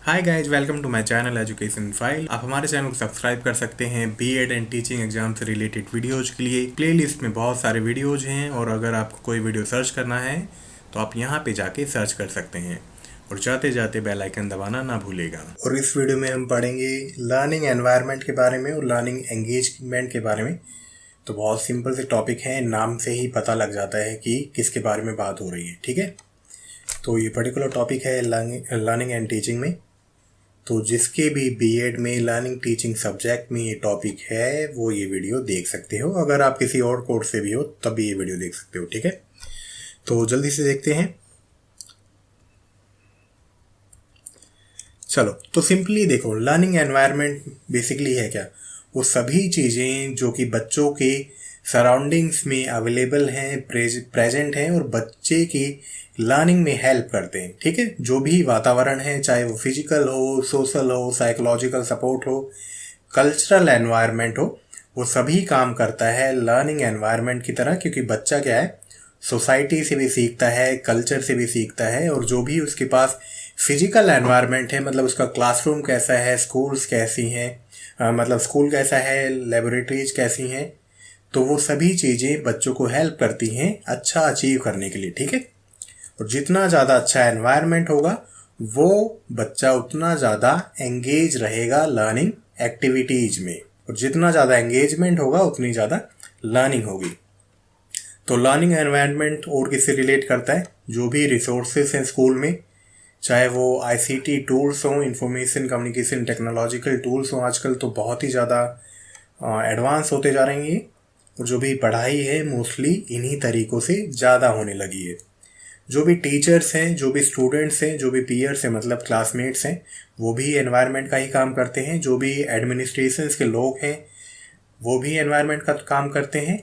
Hi guys, welcome to my channel education file. आप हमारे channel को सब्सक्राइब कर सकते हैं बीएड एंड टीचिंग एग्जाम से रिलेटेड वीडियोज के लिए। प्लेलिस्ट में बहुत सारे वीडियोज हैं और अगर आपको कोई वीडियो सर्च करना है तो आप यहाँ पे जाके सर्च कर सकते हैं और जाते जाते बेल आइकन दबाना ना भूलेगा। और इस वीडियो में हम पढ़ेंगे लर्निंग एनवायरनमेंट के बारे में और लर्निंग एंगेजमेंट के बारे में। तो बहुत सिंपल से टॉपिक है, नाम से ही पता लग जाता है कि किसके बारे में बात हो रही है। ठीक है, तो ये पर्टिकुलर टॉपिक है लर्निंग एंड टीचिंग में। तो जिसके भी बीएड में लर्निंग टीचिंग सब्जेक्ट में ये टॉपिक है वो ये वीडियो देख सकते हो। अगर आप किसी और कोर्स से भी हो तब भी ये वीडियो देख सकते हो। ठीक है, तो जल्दी से देखते हैं। चलो, तो सिंपली देखो, लर्निंग एनवायरनमेंट बेसिकली है क्या? वो सभी चीज़ें जो कि बच्चों के सराउंडिंग्स में अवेलेबल हैं, प्रेजेंट हैं और बच्चे की लर्निंग में हेल्प करते हैं। ठीक है, जो भी वातावरण है, चाहे वो फिजिकल हो, सोशल हो, साइकोलॉजिकल सपोर्ट हो, कल्चरल एनवायरनमेंट हो, वो सभी काम करता है लर्निंग एनवायरनमेंट की तरह। क्योंकि बच्चा क्या है, सोसाइटी से भी सीखता है, कल्चर से भी सीखता है, और जो भी उसके पास फिजिकल एनवायरनमेंट है, मतलब उसका क्लासरूम कैसा है, स्कूल्स कैसी हैं, मतलब स्कूल कैसा है, लेबोरेटरीज कैसी हैं, तो वो सभी चीज़ें बच्चों को हेल्प करती हैं अच्छा अचीव करने के लिए। ठीक है, और जितना ज़्यादा अच्छा एनवायरनमेंट होगा वो बच्चा उतना ज़्यादा एंगेज रहेगा लर्निंग एक्टिविटीज़ में, और जितना ज़्यादा एंगेजमेंट होगा उतनी ज़्यादा लर्निंग होगी। तो लर्निंग एनवायरनमेंट और किससे रिलेट करता है? जो भी रिसोर्सेस हैं स्कूल में, चाहे वो आईसीटी टूल्स हों, इंफॉर्मेशन कम्युनिकेशन टेक्नोलॉजिकल टूल्स हों, आजकल तो बहुत ही ज़्यादा एडवांस होते जा रही हैं, और जो भी पढ़ाई है मोस्टली इन्हीं तरीक़ों से ज़्यादा होने लगी है। जो भी टीचर्स हैं, जो भी स्टूडेंट्स हैं, जो भी पीयर्स हैं, मतलब क्लासमेट्स हैं, वो भी एनवायरनमेंट का ही काम करते हैं। जो भी एडमिनिस्ट्रेशंस के लोग हैं वो भी एनवायरनमेंट का काम करते हैं।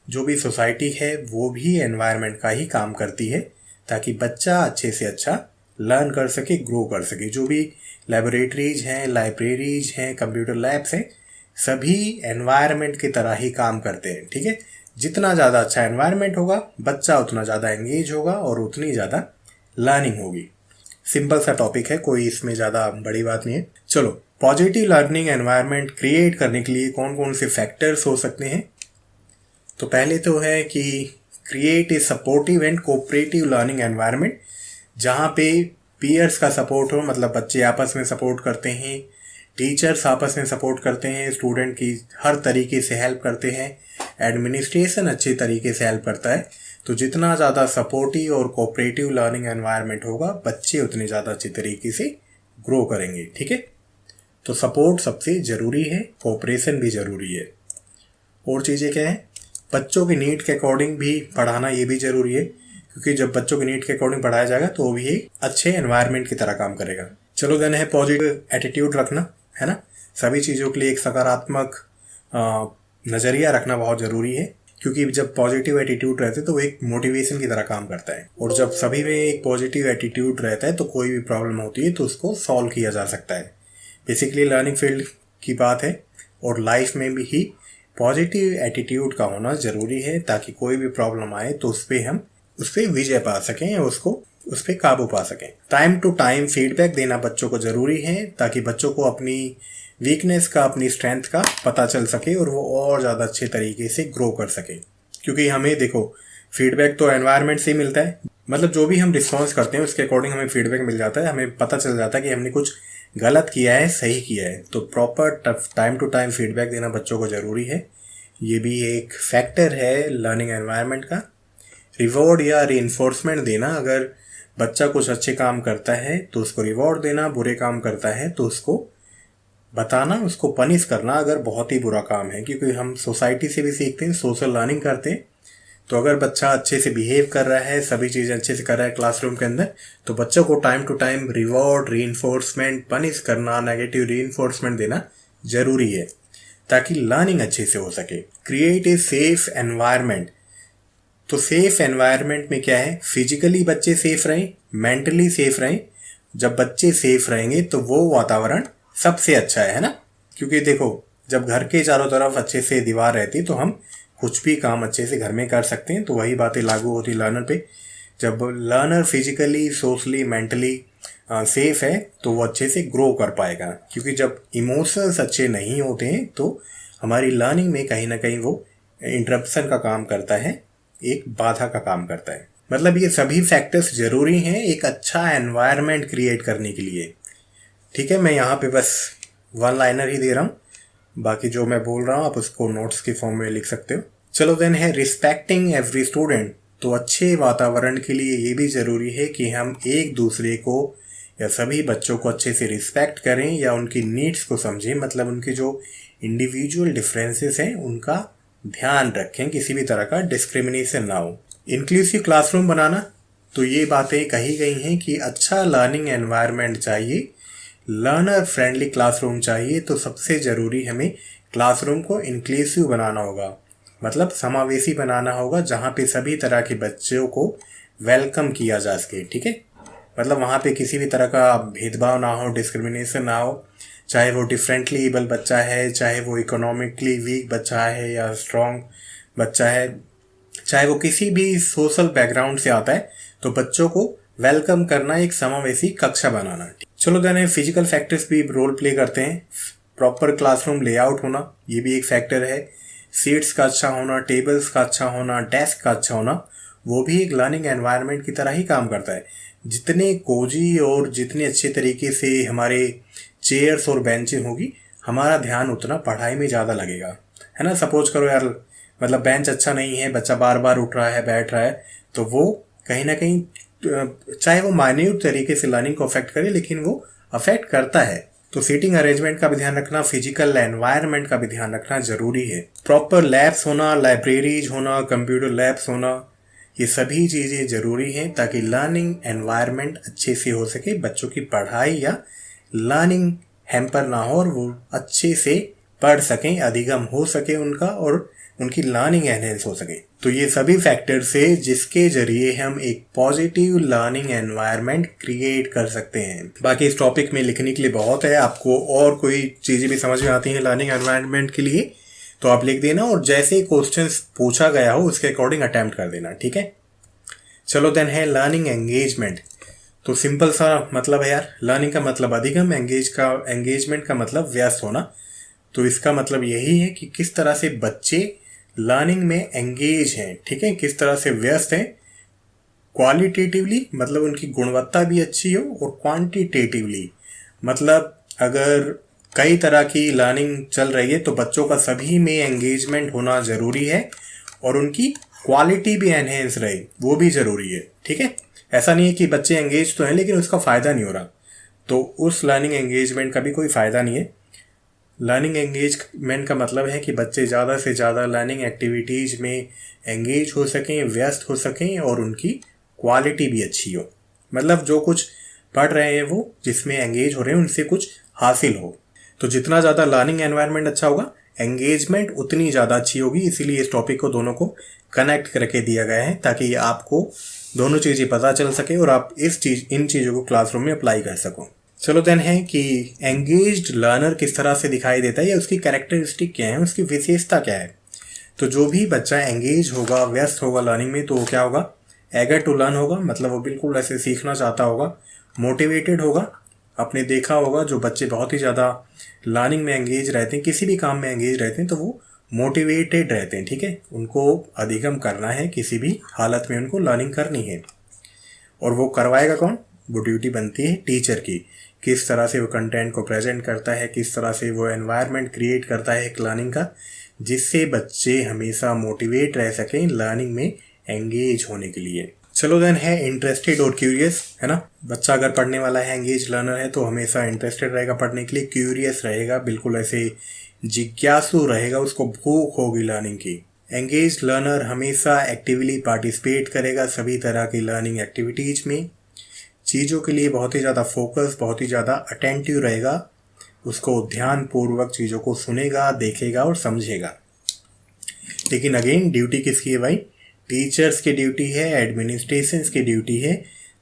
जो भी सोसाइटी है वो भी एनवायरनमेंट का ही काम करती है, ताकि बच्चा अच्छे से अच्छा लर्न कर सके, ग्रो कर सके। जो भी लेबोरेटरीज हैं, लाइब्रेरीज हैं, कंप्यूटर लैब्स हैं, सभी एनवायरनमेंट की तरह ही काम करते हैं। ठीक है, जितना ज़्यादा अच्छा एनवायरनमेंट होगा बच्चा उतना ज़्यादा एंगेज होगा और उतनी ज़्यादा लर्निंग होगी। सिंपल सा टॉपिक है, कोई इसमें ज़्यादा बड़ी बात नहीं है। चलो, पॉजिटिव लर्निंग एनवायरनमेंट क्रिएट करने के लिए कौन कौन से फैक्टर्स हो सकते हैं? तो पहले तो है कि create a supportive and cooperative learning environment, जहाँ पे पीयर्स का सपोर्ट हो, मतलब बच्चे आपस में सपोर्ट करते हैं, टीचर्स आपस में सपोर्ट करते हैं, स्टूडेंट की हर तरीके से हेल्प करते हैं, एडमिनिस्ट्रेशन अच्छे तरीके से हेल्प करता है। तो जितना ज़्यादा सपोर्टिव और कोऑपरेटिव लर्निंग एनवायरनमेंट होगा बच्चे उतने ज़्यादा अच्छे तरीके से ग्रो करेंगे। ठीक है, तो सपोर्ट सबसे ज़रूरी है, कोऑपरेशन भी ज़रूरी है। और चीज़ें क्या है, बच्चों की नीड के अकॉर्डिंग भी पढ़ाना ये भी ज़रूरी है, क्योंकि जब बच्चों की नीड के अकॉर्डिंग पढ़ाया जाएगा तो वो भी एक अच्छे एनवायरनमेंट की तरह काम करेगा। चलो, देन है पॉजिटिव एटीट्यूड रखना, है ना। सभी चीज़ों के लिए एक सकारात्मक नज़रिया रखना बहुत ज़रूरी है, क्योंकि जब पॉजिटिव एटीट्यूड रहते तो वो एक मोटिवेशन की तरह काम करता है। और जब सभी में एक पॉजिटिव एटीट्यूड रहता है तो कोई भी प्रॉब्लम होती है तो उसको सॉल्व किया जा सकता है। बेसिकली लर्निंग फील्ड की बात है, और लाइफ में भी ही पॉजिटिव एटीट्यूड का होना ज़रूरी है, ताकि कोई भी प्रॉब्लम आए तो उस पर विजय पा सकें या उस पर काबू पा सकें। टाइम टू टाइम फीडबैक देना बच्चों को ज़रूरी है, ताकि बच्चों को अपनी वीकनेस का, अपनी स्ट्रेंथ का पता चल सके और वो और ज़्यादा अच्छे तरीके से ग्रो कर सके। क्योंकि हमें देखो, फीडबैक तो एनवायरनमेंट से ही मिलता है, मतलब जो भी हम रिस्पॉन्स करते हैं उसके अकॉर्डिंग हमें फीडबैक मिल जाता है, हमें पता चल जाता है कि हमने कुछ गलत किया है, सही किया है। तो proper time to time feedback देना बच्चों को ज़रूरी है, ये भी एक फैक्टर है लर्निंग एनवायरनमेंट का। रिवॉर्ड या रीइंफोर्समेंट देना, अगर बच्चा कुछ अच्छे काम करता है तो उसको रिवॉर्ड देना, बुरे काम करता है तो उसको बताना, उसको पनिश करना अगर बहुत ही बुरा काम है। क्योंकि हम सोसाइटी से भी सीखते हैं, सोशल लर्निंग करते हैं। तो अगर बच्चा अच्छे से बिहेव कर रहा है, सभी चीज़ें अच्छे से कर रहा है क्लासरूम के अंदर, तो बच्चों को time to time reward, reinforcement, punish करना, नेगेटिव रीइंफोर्समेंट देना ज़रूरी है, ताकि लर्निंग अच्छे से हो सके। Create a safe environment. तो सेफ एनवायरनमेंट में क्या है, फिजिकली बच्चे सेफ रहें, मेंटली सेफ रहें। जब बच्चे सेफ रहेंगे तो वो वातावरण सबसे अच्छा है ना। क्योंकि देखो, जब घर के चारों तरफ अच्छे से दीवार रहती तो हम कुछ भी काम अच्छे से घर में कर सकते हैं। तो वही बातें लागू होती लर्नर पे। जब learner physically, socially, mentally safe है तो वो अच्छे से ग्रो कर पाएगा। क्योंकि जब इमोशंस अच्छे नहीं होते हैं तो हमारी लर्निंग में कहीं ना कहीं वो इंटरप्शन का काम करता है, एक बाधा का काम करता है। मतलब ये सभी फैक्टर्स जरूरी हैं एक अच्छा एनवायरनमेंट क्रिएट करने के लिए। ठीक है, मैं यहाँ पे बस वन लाइनर ही दे रहा हूँ, बाकी जो मैं बोल रहा हूँ आप उसको नोट्स के फॉर्म में लिख सकते हो। चलो देन है रिस्पेक्टिंग एवरी स्टूडेंट। तो अच्छे वातावरण के लिए ये भी ज़रूरी है कि हम एक दूसरे को या सभी बच्चों को अच्छे से रिस्पेक्ट करें या उनकी नीड्स को समझें। मतलब उनके जो इंडिविजुअल डिफरेंसेस हैं उनका ध्यान रखें, किसी भी तरह का डिस्क्रिमिनेशन ना हो। इंक्लूसिव क्लासरूम बनाना, तो ये बातें कही गई हैं कि अच्छा लर्निंग एनवायरनमेंट चाहिए, लर्नर फ्रेंडली क्लासरूम चाहिए। तो सबसे ज़रूरी हमें क्लासरूम को इंक्लूसिव बनाना होगा, मतलब समावेशी बनाना होगा, जहाँ पे सभी तरह के बच्चों को वेलकम किया जा सके। ठीक है, मतलब वहाँ पे किसी भी तरह का भेदभाव ना हो, डिस्क्रिमिनेशन ना हो, चाहे वो डिफरेंटली एबल बच्चा है, चाहे वो इकोनॉमिकली वीक बच्चा है या स्ट्रॉन्ग बच्चा है, चाहे वो किसी भी सोशल बैकग्राउंड से आता है, तो बच्चों को वेलकम करना, एक समावेशी कक्षा बनाना। चलो देन फिजिकल फैक्टर्स भी रोल प्ले करते हैं। प्रॉपर क्लासरूम लेआउट होना, ये भी एक फैक्टर है। सीट्स का अच्छा होना, टेबल्स का अच्छा होना, डेस्क का अच्छा होना, वो भी एक लर्निंग एनवायरनमेंट की तरह ही काम करता है। जितने कोजी और जितने अच्छे तरीके से हमारे चेयर्स और बेंचें होगी, हमारा ध्यान उतना पढ़ाई में ज़्यादा लगेगा, है ना। सपोज करो यार, मतलब बेंच अच्छा नहीं है, बच्चा बार बार उठ रहा है, बैठ रहा है, तो वो कहीं ना कहीं, चाहे वो माइन्यूट तरीके से लर्निंग को अफेक्ट करे, लेकिन वो अफेक्ट करता है। तो सीटिंग अरेंजमेंट का भी ध्यान रखना, फिजिकल एनवायरनमेंट का भी ध्यान रखना जरूरी है। प्रॉपर लैब्स होना, लाइब्रेरीज होना, कंप्यूटर लैब्स होना, ये सभी चीज़ें ज़रूरी हैं ताकि लर्निंग एनवायरनमेंट अच्छे से हो सके, बच्चों की पढ़ाई या लर्निंग हैम्पर ना हो और वो अच्छे से पढ़ सकें, अधिगम हो सके उनका और उनकी लर्निंग एनहेंस हो सके। तो ये सभी फैक्टर्स है जिसके जरिए हम एक पॉजिटिव लर्निंग एनवायरनमेंट क्रिएट कर सकते हैं। बाकी इस टॉपिक में लिखने के लिए बहुत है, आपको और कोई चीज़ें भी समझ में आती हैं लर्निंग एनवायरनमेंट के लिए तो आप लिख देना और जैसे क्वेश्चंस पूछा गया हो उसके अकॉर्डिंग अटेम्प्ट कर देना। ठीक है, चलो देन है लर्निंग एंगेजमेंट। तो सिंपल सा मतलब है यार, लर्निंग का मतलब अधिगम, एंगेजमेंट का मतलब व्यस्त होना। तो इसका मतलब यही है कि किस तरह से बच्चे लर्निंग में एंगेज हैं, ठीक है, किस तरह से व्यस्त हैं। क्वालिटेटिवली मतलब उनकी गुणवत्ता भी अच्छी हो, और क्वांटिटेटिवली मतलब अगर कई तरह की लर्निंग चल रही है तो बच्चों का सभी में एंगेजमेंट होना ज़रूरी है और उनकी क्वालिटी भी एनहेंस रहे, वो भी ज़रूरी है। ठीक है, ऐसा नहीं है कि बच्चे एंगेज तो हैं लेकिन उसका फ़ायदा नहीं हो रहा, तो उस लर्निंग एंगेजमेंट का भी कोई फ़ायदा नहीं है। लर्निंग एंगेजमेंट का मतलब है कि बच्चे ज़्यादा से ज़्यादा लर्निंग एक्टिविटीज़ में एंगेज हो सकें, व्यस्त हो सकें और उनकी क्वालिटी भी अच्छी हो। मतलब जो कुछ पढ़ रहे हैं वो जिसमें एंगेज हो रहे हैं उनसे कुछ हासिल हो। तो जितना ज़्यादा लर्निंग एनवायरनमेंट अच्छा होगा, एंगेजमेंट उतनी ज़्यादा अच्छी होगी। इसीलिए इस टॉपिक को दोनों को कनेक्ट करके दिया गया है ताकि आपको दोनों चीज़ें पता चल सके और आप इन चीज़ों को क्लासरूम में अप्लाई कर सको। चलो देन है कि एंगेज्ड लर्नर किस तरह से दिखाई देता है या उसकी कैरेक्टरिस्टिक क्या है, उसकी विशेषता क्या है। तो जो भी बच्चा एंगेज होगा, व्यस्त होगा लर्निंग में, तो वो क्या होगा, एगर टू लर्न होगा, मतलब वो बिल्कुल ऐसे सीखना चाहता होगा। मोटिवेटेड होगा, आपने देखा होगा जो बच्चे बहुत ही ज़्यादा लर्निंग में एंगेज रहते हैं, किसी भी काम में एंगेज रहते हैं, तो वो मोटिवेटेड रहते हैं। ठीक है, उनको अधिगम करना है, किसी भी हालत में उनको लर्निंग करनी है। और वो करवाएगा कौन, वो ड्यूटी बनती है टीचर की। किस तरह से वो कंटेंट को प्रेजेंट करता है, किस तरह से वो एनवायरनमेंट क्रिएट करता है एक लर्निंग का, जिससे बच्चे हमेशा मोटिवेट रह सकें लर्निंग में एंगेज होने के लिए। चलो देन है इंटरेस्टेड और क्यूरियस, है ना। बच्चा अगर पढ़ने वाला है, एंगेज लर्नर है, तो हमेशा इंटरेस्टेड रहेगा पढ़ने के लिए, क्यूरियस रहेगा, बिल्कुल ऐसे जिज्ञासु रहेगा, उसको भूख होगी लर्निंग की। एंगेज लर्नर हमेशा एक्टिवली पार्टिसिपेट करेगा सभी तरह की लर्निंग एक्टिविटीज़ में, चीज़ों के लिए बहुत ही ज़्यादा फोकस, बहुत ही ज़्यादा अटेंटिव रहेगा, उसको ध्यानपूर्वक चीज़ों को सुनेगा, देखेगा और समझेगा। लेकिन अगेन ड्यूटी किसकी है भाई, टीचर्स की ड्यूटी है, एडमिनिस्ट्रेशंस की ड्यूटी है।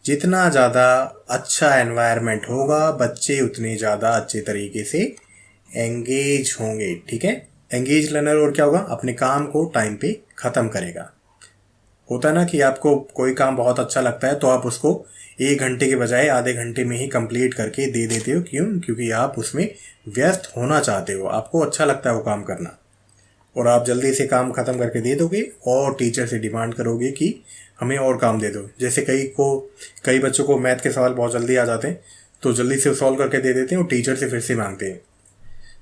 जितना ज़्यादा अच्छा एनवायरनमेंट होगा, बच्चे उतने ज़्यादा अच्छे तरीके से एंगेज होंगे। ठीक है, एंगेज लर्नर और क्या होगा, अपने काम को टाइम पे ख़त्म करेगा। होता है ना कि आपको कोई काम बहुत अच्छा लगता है तो आप उसको 1 घंटे के बजाय आधे घंटे में ही कंप्लीट करके दे देते हो। क्यों? क्योंकि आप उसमें व्यस्त होना चाहते हो, आपको अच्छा लगता है वो काम करना, और आप जल्दी से काम ख़त्म करके दे दोगे और टीचर से डिमांड करोगे कि हमें और काम दे दो। जैसे कई बच्चों को मैथ के सवाल बहुत जल्दी आ जाते हैं तो जल्दी से सॉल्व करके दे देते हैं और टीचर से फिर से मांगते हैं।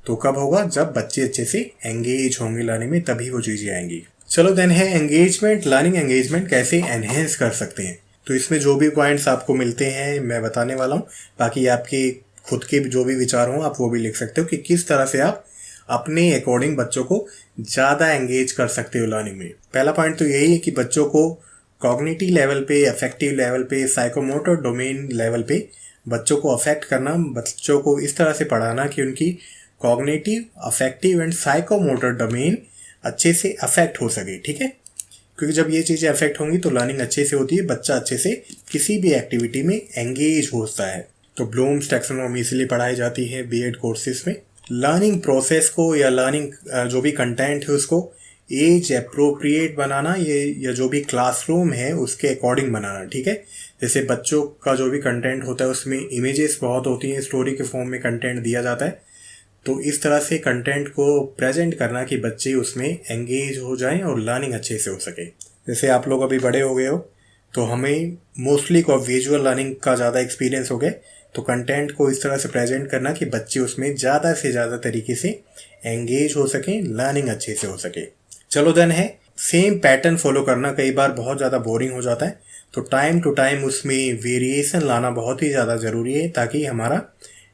तो कब होगा? जब बच्चे अच्छे से एंगेज होंगे लर्निंग में, तभी वो चीज़ें आएंगी। चलो देन है एंगेजमेंट। लर्निंग एंगेजमेंट कैसे एनहेंस कर सकते हैं। तो इसमें जो भी पॉइंट्स आपको मिलते हैं मैं बताने वाला हूँ। बाकी आपके खुद के जो भी विचार हों आप वो भी लिख सकते हो कि किस तरह से आप अपने अकॉर्डिंग बच्चों को ज़्यादा एंगेज कर सकते हो लर्निंग में। पहला पॉइंट तो यही है कि बच्चों को कॉग्निटिव लेवल पे, अफेक्टिव लेवल पे, साइकोमोटर डोमेन लेवल पे बच्चों को अफेक्ट करना, बच्चों को इस तरह से पढ़ाना कि उनकी cognitive, affective and psychomotor domain अच्छे से अफेक्ट हो सके। ठीक है, क्योंकि जब ये चीज़ें अफेक्ट होंगी तो लर्निंग अच्छे से होती है, बच्चा अच्छे से किसी भी एक्टिविटी में एंगेज होता है। तो ब्लूम्स टैक्सोनॉमी इसलिए पढ़ाई जाती है बीएड कोर्सेज में। लर्निंग प्रोसेस को या लर्निंग जो भी कंटेंट है उसको एज अप्रोप्रिएट बनाना, ये या जो भी क्लासरूम है उसके अकॉर्डिंग बनाना। ठीक है, जैसे बच्चों का जो भी कंटेंट होता है उसमें इमेजेस बहुत होती हैं, स्टोरी के फॉर्म में कंटेंट दिया जाता है, तो इस तरह से कंटेंट को प्रेजेंट करना कि बच्चे उसमें एंगेज हो जाएं और लर्निंग अच्छे से हो सके। जैसे आप लोग अभी बड़े हो गए हो तो हमें मोस्टली को विजुअल लर्निंग का ज़्यादा एक्सपीरियंस हो गया, तो कंटेंट को इस तरह से प्रेजेंट करना कि बच्चे उसमें ज़्यादा से ज़्यादा तरीके से एंगेज हो सकें, लर्निंग अच्छे से हो सके। चलो देन है सेम पैटर्न फॉलो करना कई बार बहुत ज़्यादा बोरिंग हो जाता है, तो टाइम टू टाइम उसमें वेरिएशन लाना बहुत ही ज़्यादा ज़रूरी है ताकि हमारा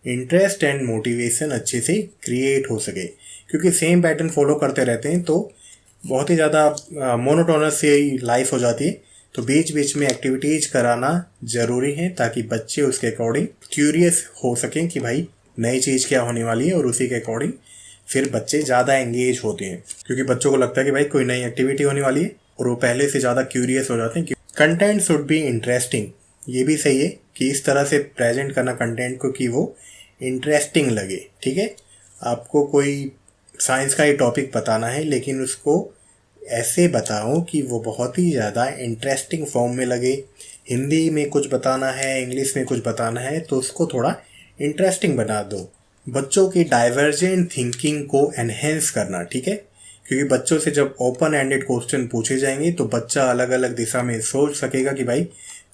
इंटरेस्ट एंड मोटिवेशन अच्छे से क्रिएट हो सके। क्योंकि सेम पैटर्न फॉलो करते रहते हैं तो बहुत ही ज़्यादा मोनोटोनस से लाइफ हो जाती है, तो बीच बीच में एक्टिविटीज कराना ज़रूरी है ताकि बच्चे उसके अकॉर्डिंग क्यूरियस हो सकें कि भाई नई चीज़ क्या होने वाली है, और उसी के अकॉर्डिंग फिर बच्चे ज़्यादा एंगेज होते हैं। क्योंकि बच्चों को लगता है कि भाई कोई नई एक्टिविटी होने वाली है और वो पहले से ज़्यादा क्यूरियस हो जाते हैं। कंटेंट शुड बी इंटरेस्टिंग, ये भी सही है कि इस तरह से प्रेजेंट करना कंटेंट को कि वो इंटरेस्टिंग लगे। ठीक है, आपको कोई साइंस का ही टॉपिक बताना है लेकिन उसको ऐसे बताओ कि वो बहुत ही ज़्यादा इंटरेस्टिंग फॉर्म में लगे। हिंदी में कुछ बताना है, इंग्लिश में कुछ बताना है, तो उसको थोड़ा इंटरेस्टिंग बना दो। बच्चों की डाइवर्जेंट थिंकिंग को एनहेंस करना। ठीक है, क्योंकि बच्चों से जब ओपन एंडेड क्वेश्चन पूछे जाएंगे तो बच्चा अलग अलग दिशा में सोच सकेगा कि भाई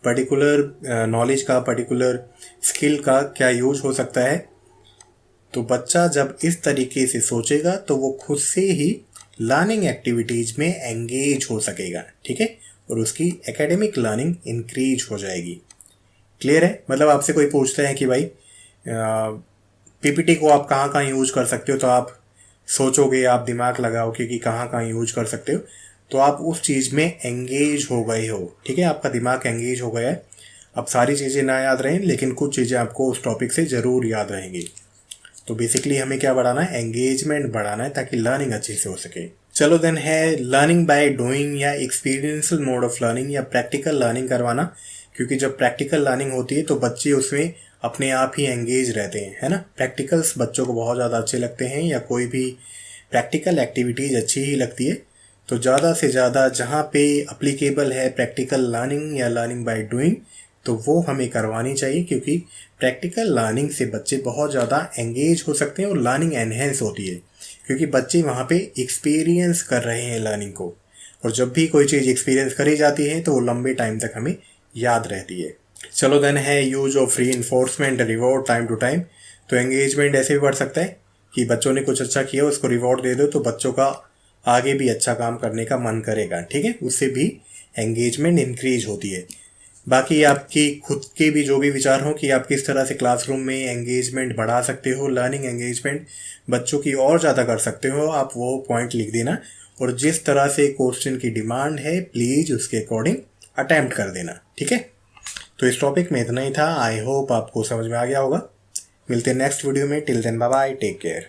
पर्टिकुलर नॉलेज का, पर्टिकुलर स्किल का क्या यूज हो सकता है। तो बच्चा जब इस तरीके से सोचेगा तो वो खुद से ही लर्निंग एक्टिविटीज़ में एंगेज हो सकेगा। ठीक है, और उसकी एकेडमिक लर्निंग इंक्रीज हो जाएगी। क्लियर है? मतलब आपसे कोई पूछता है कि भाई पीपीटी को आप कहाँ कहाँ यूज कर सकते हो, तो आप सोचोगे, आप दिमाग लगाओगे कि कहाँ कहाँ यूज कर सकते हो, तो आप उस चीज़ में एंगेज हो गए हो। ठीक है, आपका दिमाग एंगेज हो गया है। अब सारी चीज़ें ना याद रहें लेकिन कुछ चीज़ें आपको उस टॉपिक से ज़रूर याद रहेंगी। तो बेसिकली हमें क्या बढ़ाना है? एंगेजमेंट बढ़ाना है ताकि लर्निंग अच्छे से हो सके। चलो देन है लर्निंग बाय डूइंग या एक्सपीरियंशियल मोड ऑफ लर्निंग या प्रैक्टिकल लर्निंग करवाना। क्योंकि जब प्रैक्टिकल लर्निंग होती है तो बच्चे उसमें अपने आप ही एंगेज रहते हैं, है ना। प्रैक्टिकल्स बच्चों को बहुत ज़्यादा अच्छे लगते हैं या कोई भी प्रैक्टिकल एक्टिविटीज़ अच्छी ही लगती है। तो ज़्यादा से ज़्यादा जहाँ पे अप्लीकेबल है प्रैक्टिकल लर्निंग या लर्निंग बाय डूइंग तो वो हमें करवानी चाहिए, क्योंकि प्रैक्टिकल लर्निंग से बच्चे बहुत ज़्यादा एंगेज हो सकते हैं और लर्निंग एनहेंस होती है क्योंकि बच्चे वहाँ पे एक्सपीरियंस कर रहे हैं लर्निंग को। और जब भी कोई चीज़ एक्सपीरियंस करी जाती है तो वो लंबे टाइम तक हमें याद रहती है। चलो देन है use of reinforcement reward time to time. तो एंगेजमेंट ऐसे भी बढ़ सकता है कि बच्चों ने कुछ अच्छा किया उसको रिवॉर्ड दे दो तो बच्चों का आगे भी अच्छा काम करने का मन करेगा। ठीक है, उससे भी एंगेजमेंट इंक्रीज होती है। बाकी आपकी खुद के भी जो भी विचार हो कि आप किस तरह से क्लासरूम में एंगेजमेंट बढ़ा सकते हो, लर्निंग एंगेजमेंट बच्चों की और ज़्यादा कर सकते हो, आप वो पॉइंट लिख देना। और जिस तरह से क्वेश्चन की डिमांड है प्लीज़ उसके अकॉर्डिंग अटेम्प्ट कर देना। ठीक है, तो इस टॉपिक में इतना ही था। आई होप आपको समझ में आ गया होगा। मिलते हैं नेक्स्ट वीडियो में। Till then bye bye, take care.